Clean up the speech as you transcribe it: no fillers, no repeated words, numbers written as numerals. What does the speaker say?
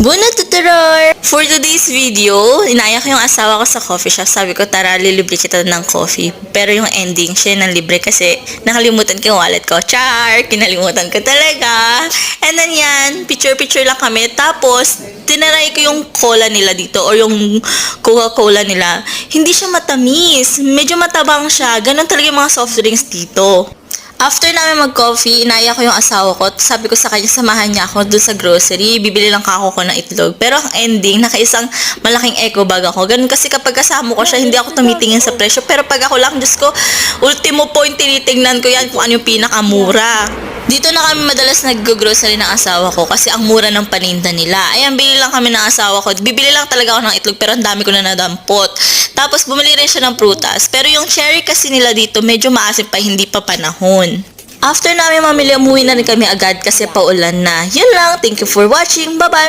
Bunot tuturor! For today's video, inaya ko yung asawa ko sa coffee shop. Sabi ko, tara, lilibre kita ng coffee. Pero yung ending, siya nang libre kasi nakalimutan ko yung wallet ko. Char! Kinalimutan ko talaga. And then yan, picture-picture lang kami. Tapos, tinaray ko yung cola nila dito or yung Coca-Cola nila. Hindi siya matamis. Medyo matabang siya. Ganon talaga yung mga soft drinks dito. After namin mag-coffee, inaya ko yung asawa ko. Sabi ko sa kanya, samahan niya ako dun sa grocery. Bibili lang kako ko ng itlog. Pero ang ending, nakaisang malaking eco bag ako. Ganun kasi kapag kasama ko siya, hindi ako tumitingin sa presyo. Pero pag ako lang, Diyos ko, ultimo point, tinitingnan ko yan kung ano yung pinakamura. Dito na kami madalas nag-grocery ng asawa ko kasi ang mura ng paninda nila. Ayan, bili lang kami ng asawa ko. Bibili lang talaga ako ng itlog pero ang dami ko na nadampot. Tapos bumili rin siya ng prutas. Pero yung cherry kasi nila dito medyo maasim pa, hindi pa panahon. After namin mamili, umuwi na rin kami agad kasi paulan na. Yun lang. Thank you for watching. Bye-bye!